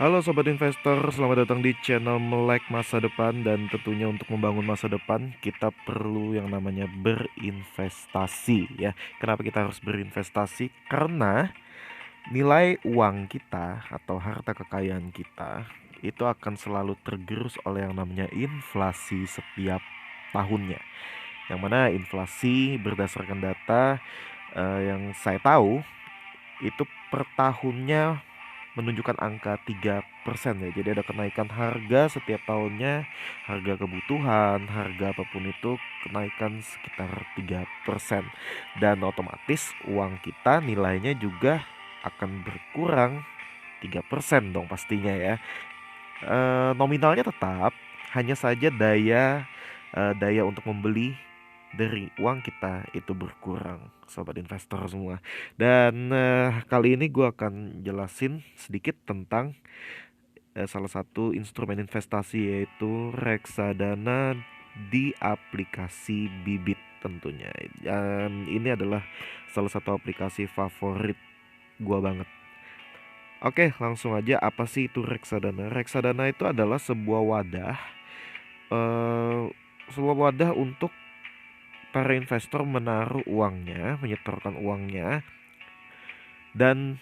Halo sobat investor, selamat datang di channel Melek Masa Depan. Dan tentunya untuk membangun masa depan kita perlu yang namanya berinvestasi ya. Kenapa kita harus berinvestasi? Karena nilai uang kita atau harta kekayaan kita itu akan selalu tergerus oleh yang namanya inflasi setiap tahunnya. Yang mana inflasi berdasarkan data yang saya tahu itu per tahunnya menunjukkan angka 3% ya. Jadi ada kenaikan harga setiap tahunnya, harga kebutuhan, harga apapun itu kenaikan sekitar 3%. Dan otomatis uang kita nilainya juga akan berkurang 3% dong pastinya ya. Nominalnya tetap, hanya saja daya untuk membeli dari uang kita itu berkurang, sobat investor semua. Dan kali ini gue akan jelasin sedikit tentang salah satu instrumen investasi, yaitu reksadana di aplikasi Bibit tentunya. Dan ini adalah salah satu aplikasi favorit gue banget. Oke, langsung aja, apa sih itu reksadana? Reksadana itu adalah eh, sebuah wadah untuk para investor menaruh uangnya, menyetorkan uangnya, dan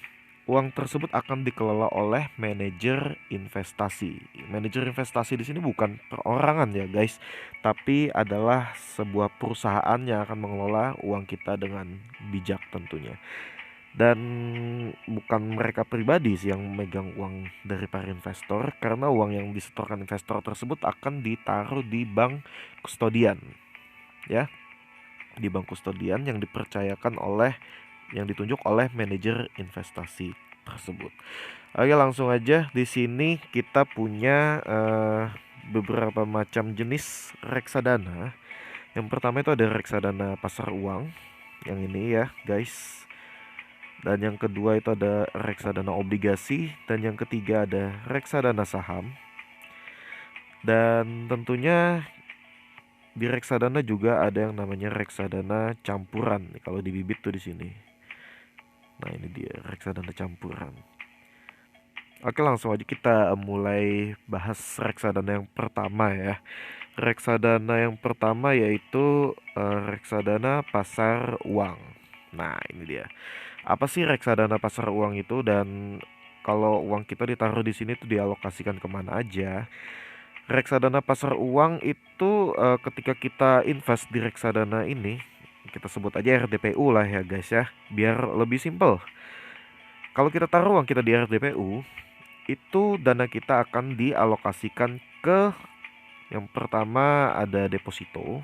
uang tersebut akan dikelola oleh manajer investasi. Manajer investasi di sini bukan perorangan ya guys, tapi adalah sebuah perusahaan yang akan mengelola uang kita dengan bijak tentunya. Dan bukan mereka pribadi sih yang memegang uang dari para investor, karena uang yang disetorkan investor tersebut akan ditaruh di bank kustodian ya, di bank kustodian yang dipercayakan oleh, yang ditunjuk oleh manajer investasi tersebut. Oke, langsung aja. Di sini kita punya beberapa macam jenis reksadana. Yang pertama itu ada reksadana pasar uang, yang ini ya guys. Dan yang kedua itu ada reksadana obligasi, dan yang ketiga ada reksadana saham. Dan tentunya di reksadana juga ada yang namanya reksadana campuran. Kalau di Bibit tuh di sini. Nah, ini dia reksadana campuran. Oke, langsung aja kita mulai bahas reksadana yang pertama ya. Reksadana yang pertama yaitu reksadana pasar uang. Nah, ini dia. Apa sih reksadana pasar uang itu, dan kalau uang kita ditaruh di sini tuh dialokasikan kemana aja? Reksadana pasar uang itu ketika kita invest di reksadana ini, kita sebut aja RDPU lah ya guys ya, biar lebih simpel. Kalau kita taruh uang kita di RDPU, itu dana kita akan dialokasikan ke, yang pertama ada deposito,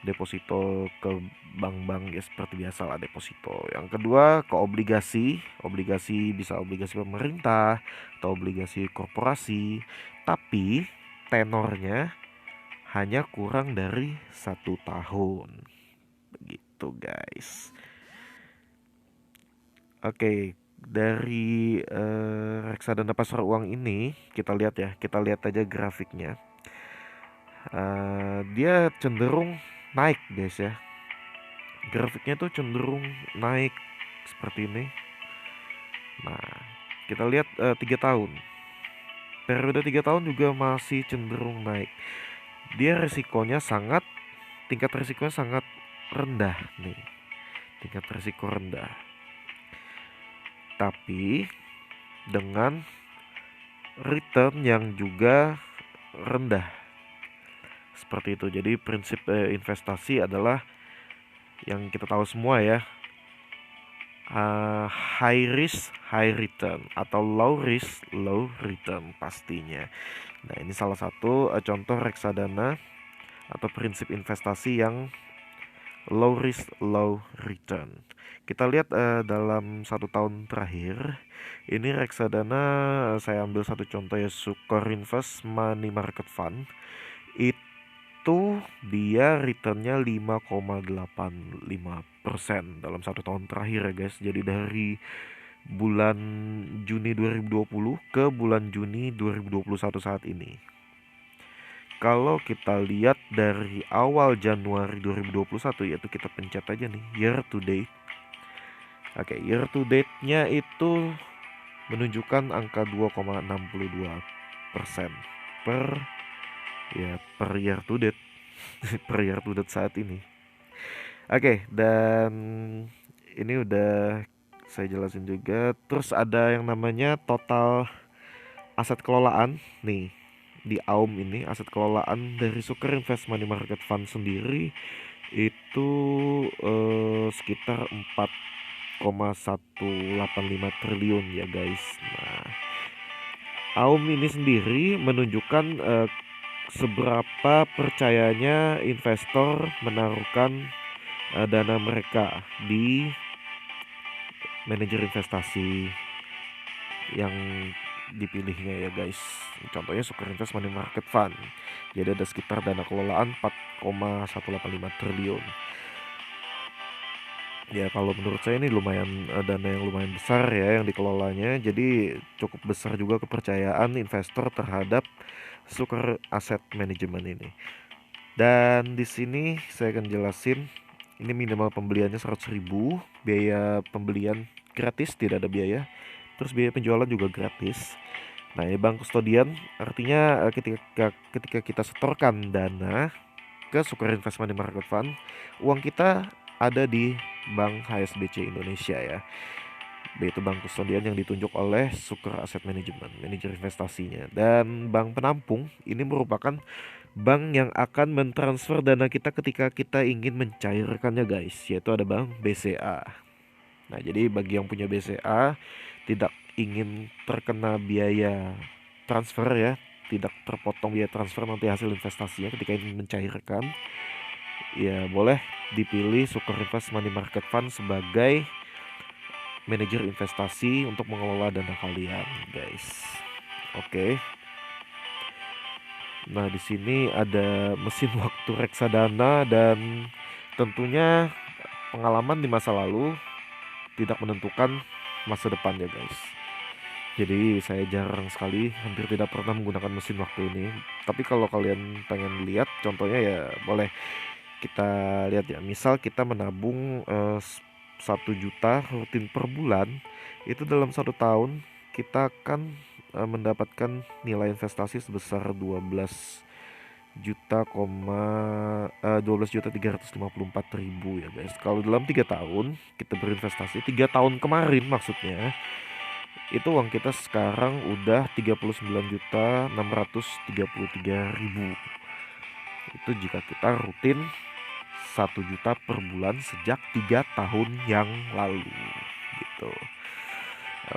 deposito ke bank-bank ya seperti biasa lah deposito. Yang kedua ke obligasi, obligasi bisa obligasi pemerintah atau obligasi korporasi, tapi tenornya hanya kurang dari 1 tahun. Begitu guys. Oke, dari reksadana pasar uang ini kita lihat ya, kita lihat aja grafiknya. Dia cenderung naik guys ya. Grafiknya tuh cenderung naik seperti ini. Nah, kita lihat 3 tahun. Periode 3 tahun juga masih cenderung naik. Dia resikonya sangat, tingkat resikonya sangat rendah nih. Tingkat resiko rendah. Tapi dengan return yang juga rendah. Seperti itu. Jadi prinsip investasi adalah yang kita tahu semua ya, high risk high return atau low risk low return pastinya. Nah, ini salah satu contoh reksadana atau prinsip investasi yang low risk low return. Kita lihat dalam 1 tahun terakhir ini reksadana, saya ambil satu contoh ya, Sukor Invest Money Market Fund. Itu dia returnnya 5,85% dalam 1 tahun terakhir ya guys. Jadi dari bulan Juni 2020 ke bulan Juni 2021 saat ini. Kalau kita lihat dari awal Januari 2021, yaitu kita pencet aja nih year to date. Oke, year to date-nya itu menunjukkan angka 2,62% per year to date per year to date saat ini. Oke, dan ini udah saya jelasin juga. Terus ada yang namanya total aset kelolaan nih. Di AUM ini aset kelolaan dari Sukor Invest Money Market Fund sendiri itu sekitar 4,185 triliun ya guys. Nah, AUM ini sendiri menunjukkan seberapa percayanya investor menaruhkan dana mereka di manajer investasi yang dipilihnya ya guys. Contohnya Sukor Invest Money Market Fund. Jadi ada sekitar dana kelolaan 4,185 triliun. Ya kalau menurut saya ini lumayan dana yang lumayan besar ya yang dikelolanya. Jadi cukup besar juga kepercayaan investor terhadap Sukor Asset Management ini. Dan di sini saya akan jelasin ini minimal pembeliannya 100.000, biaya pembelian gratis, tidak ada biaya. Terus biaya penjualan juga gratis. Nah, ini bank kustodian artinya ketika kita setorkan dana ke Sukor Invest Money Market Fund, uang kita ada di Bank HSBC Indonesia ya. Yaitu bank kustodian yang ditunjuk oleh Sukor Asset Management, manajer investasinya. Dan bank penampung ini merupakan bank yang akan mentransfer dana kita ketika kita ingin mencairkannya guys, yaitu ada bank BCA. Nah, jadi bagi yang punya BCA tidak ingin terkena biaya transfer ya, tidak terpotong biaya transfer nanti hasil investasinya ketika ingin mencairkan, ya boleh dipilih Sukor Invest Money Market Fund sebagai manajer investasi untuk mengelola dana kalian, guys. Oke. Nah, di sini ada mesin waktu reksadana dan tentunya pengalaman di masa lalu tidak menentukan masa depan ya, guys. Jadi saya jarang sekali, hampir tidak pernah menggunakan mesin waktu ini. Tapi kalau kalian pengen lihat contohnya ya boleh kita lihat ya. Misal kita menabung 1 juta rutin per bulan, itu dalam 1 tahun kita akan mendapatkan nilai investasi sebesar 12 juta 354 ribu ya guys. Kalau dalam 3 tahun kita berinvestasi, 3 tahun kemarin maksudnya, itu uang kita sekarang udah 39.633.000. Itu jika kita rutin 1 juta per bulan sejak 3 tahun yang lalu gitu.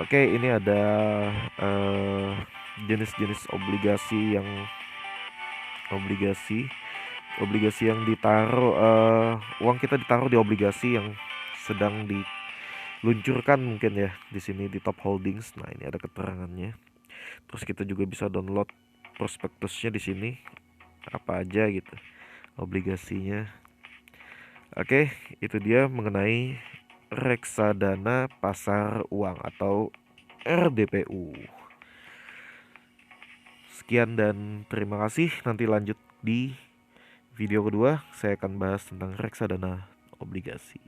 Oke, ini ada jenis-jenis obligasi yang ditaruh, uang kita ditaruh di obligasi yang sedang diluncurkan mungkin ya di sini di Top Holdings. Nah, ini ada keterangannya. Terus kita juga bisa download prospektusnya di sini apa aja gitu obligasinya. Oke, itu dia mengenai reksadana pasar uang atau RDPU. Sekian dan terima kasih. Nanti lanjut di video kedua, saya akan bahas tentang reksadana obligasi.